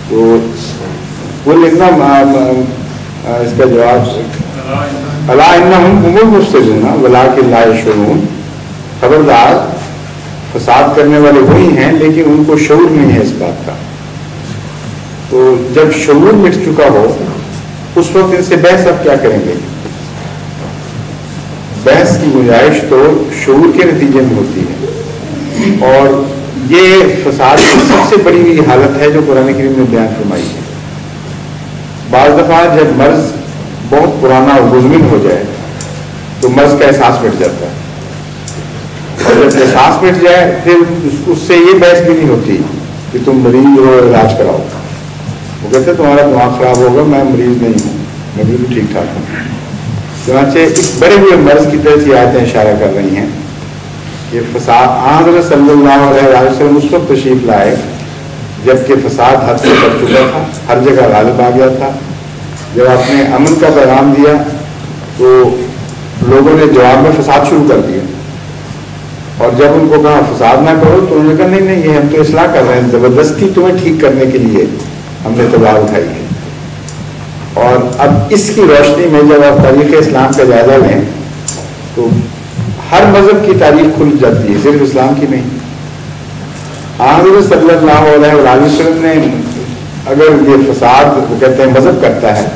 تو وہ لکھنا اس کا جواب الا انہم هم المفسدون ولکن لا یشعرون، خبردار فساد کرنے والے وہی ہیں لیکن ان کو شعور نہیں ہے اس بات کا۔ تو جب شعور مٹ چکا ہو اس وقت ان سے بحث اب کیا کریں گے؟ بحث کی گنجائش تو شعور کے نتیجے میں ہوتی ہے، اور یہ فساد کی سب سے بڑی ہوئی حالت ہے جو قرآن کریم نے بیان فرمائی ہے۔ بعض دفعہ جب مرض بہت پرانا اور مزمن ہو جائے تو مرض کا احساس مٹ جاتا ہے، اور جب احساس مٹ جائے پھر اس سے یہ بحث بھی نہیں ہوتی کہ تم مریض ہو علاج کراؤ۔ وہ کہتے ہیں تمہارا دماغ خراب ہوگا، میں مریض نہیں ہوں، میں بالکل ٹھیک ٹھاک ہوں۔ چنانچہ اس بڑے ہوئے مرض کی طرف یہ آیتیں اشارہ کر رہی ہیں کہ فساد حضرت صلی اللہ علیہ وسلم اس وقت تشریف لائے جب کہ فساد حد سے بڑھ چکا تھا، ہر جگہ غالب آ گیا تھا۔ جب آپ نے امن کا پیغام دیا تو لوگوں نے جواب میں فساد شروع کر دیا، اور جب ان کو کہا فساد نہ کرو تو انہوں نے کہا نہیں نہیں، یہ ہم تو اصلاح کر رہے ہیں، زبردستی تمہیں ٹھیک کرنے کے لیے ہم نے تلوار اٹھائی ہے۔ اور اب اس کی روشنی میں جب آپ تاریخ اسلام کا جائزہ لیں تو ہر مذہب کی تاریخ کھل جاتی ہے، صرف اسلام کی نہیں۔ حضرت صلی اللہ علیہ وسلم نے اگر یہ فساد وہ کہتے ہیں مذہب کرتا ہے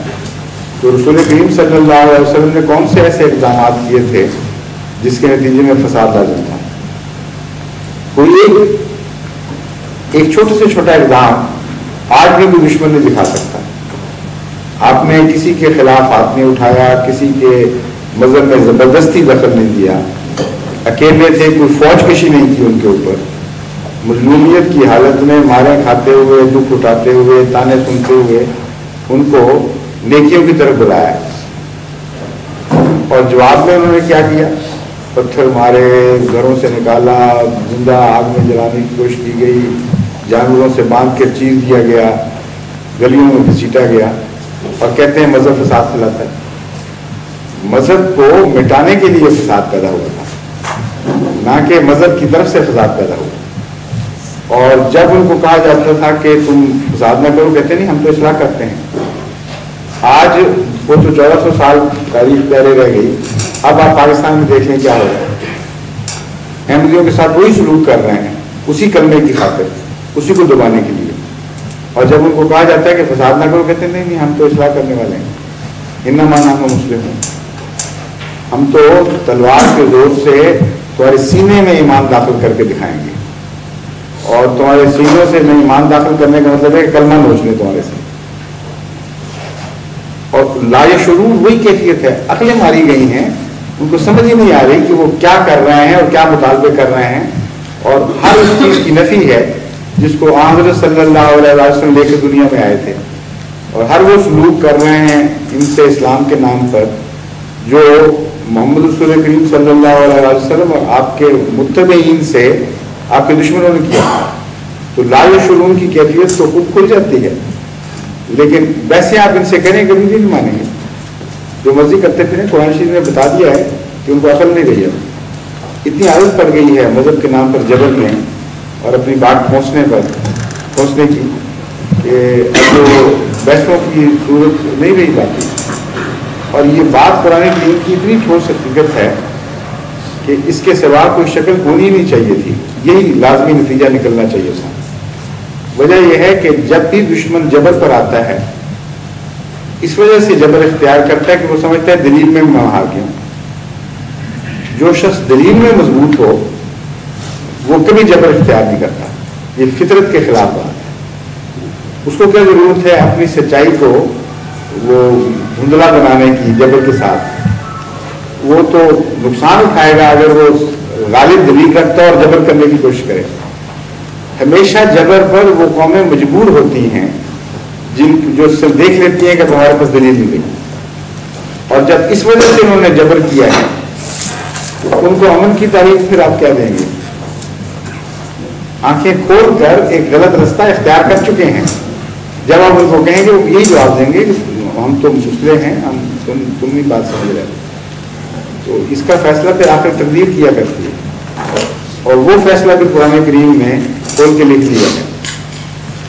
تو رسول کریم صلی اللہ علیہ وسلم نے کون سے ایسے اقدامات کیے تھے جس کے نتیجے میں فساد لازم تھا؟ کوئی ایک چھوٹے سے چھوٹا اقدام آج بھی کوئی دشمن نہیں دکھا سکتا۔ آپ نے کسی کے خلاف ہاتھ نہیں اٹھایا، کسی کے مذہب میں زبردستی دخل نہیں دیا، اکیلے تھے، کوئی فوج کشی نہیں کی ان کے اوپر، مظلومیت کی حالت میں مارے کھاتے ہوئے، دکھ اٹھاتے ہوئے، تانے سنتے ہوئے ان کو نیکیوں کی طرف بلایا، اور جواب میں انہوں نے کیا کیا؟ پتھر مارے، گھروں سے نکالا، زندہ آگ میں جلانے کی کوشش کی گئی، جانوروں سے باندھ کے چیر دیا گیا، گلیوں میں گھسیٹا گیا، اور کہتے ہیں مذہب فساد پھیلاتا ہے۔ مذہب کو مٹانے کے لیے فساد پیدا ہوا تھا، نہ کہ مذہب کی طرف سے فساد پیدا ہوا۔ اور جب ان کو کہا جاتا تھا کہ تم فساد نہ کرو، کہتے نہیں ہم تو اصلاح کرتے ہیں۔ آج وہ تو 1400 سال تاریخ پہلے رہ گئی، اب آپ پاکستان میں دیکھ لیں کیا ہو رہا ہے۔ احمدیوں کے ساتھ وہی سلوک کر رہے ہیں، اسی کلمے کی خاطر، اسی کو دبانے کے لیے۔ اور جب ان کو کہا جاتا ہے کہ فساد نہ کرو، کہتے ہیں نہیں نہیں ہم تو اصلاح کرنے والے ہیں، انما نحن مسلمون، ہم تو تلوار کے زور سے تمہارے سینے میں ایمان داخل کر کے دکھائیں گے، اور تمہارے سینوں سے میں ایمان داخل کرنے کا مطلب ہے کہ کلمہ نوچ لیں تمہارے سے۔ اور لا یشعرون وہی کیفیت ہے، عقلیں ماری گئی ہیں، ان کو سمجھ ہی نہیں آ رہی کہ وہ کیا کر رہے ہیں اور کیا مطالبے کر رہے ہیں، اور ہر اس چیز کی نفی ہے جس کو حضرت صلی اللہ علیہ وسلم لے کے دنیا میں آئے تھے، اور ہر وہ سلوک کر رہے ہیں ان سے اسلام کے نام پر جو محمد رسول کریم صلی اللہ علیہ وسلم اور آپ کے متبعین سے آپ کے دشمنوں نے کیا۔ تو لا یشعرون کی کیفیت تو خود کھل جاتی ہے، لیکن ویسے آپ ان سے کریں کبھی بھی نہیں مانیں گے، جو مرضی کرتے پھریں۔ قرآن شریف نے بتا دیا ہے کہ ان کو عقل نہیں رہی ہے، اتنی عادت پڑ گئی ہے مذہب کے نام پر جبر میں اور اپنی بات پہنچنے کی کہ اب تو بحثوں کی ضرورت نہیں رہی باقی۔ اور یہ بات قرآن کریم کی اتنی ٹھوس حقیقت ہے کہ اس کے سوا کوئی شکل ہونی نہیں چاہیے تھی، یہی لازمی نتیجہ نکلنا چاہیے تھا۔ وجہ یہ ہے کہ جب بھی دشمن جبر پر آتا ہے، اس وجہ سے جبر اختیار کرتا ہے کہ وہ سمجھتا ہے دلیل میں میں ہار گیا۔ جو شخص دلیل میں مضبوط ہو وہ کبھی جبر اختیار نہیں کرتا، یہ فطرت کے خلاف بات ہے۔ اس کو کیا ضرورت ہے اپنی سچائی کو وہ دھندلا بنانے کی جبر کے ساتھ؟ وہ تو نقصان اٹھائے گا اگر وہ غالب دلیل رکھتا ہے اور جبر کرنے کی کوشش کرے۔ ہمیشہ جبر پر وہ قومیں مجبور ہوتی ہیں جو دیکھ لیتی ہیں کہ تمہارے پاس دلیل نہیں گئی، اور جب اس وجہ سے انہوں نے جبر کیا ہے تو ان کو امن کی تعریف پھر آپ کیا دیں گے؟ آنکھیں کھول کر ایک غلط رستہ اختیار کر چکے ہیں، جب آپ ان کو کہیں گے وہ یہی جواب دیں گے کہ ہم تو مسلے ہیں، تم نہیں بات سمجھ رہے۔ تو اس کا فیصلہ پھر آخر تقدیر کیا کرتی ہے، اور وہ فیصلہ بھی قرآن کریم میں کھول کے لکھ لیا ہے۔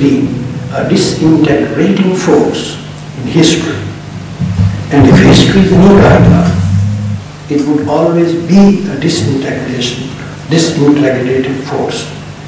been a disintegrating force in history, and if history is any guideline, it would always be a disintegrating force.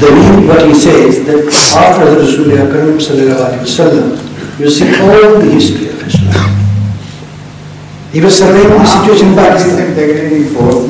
Daliil, what he says that after the Rasul Akram sallallahu alaihi wasallam, you see all the history of Islam. He was surveying the situation in Pakistan.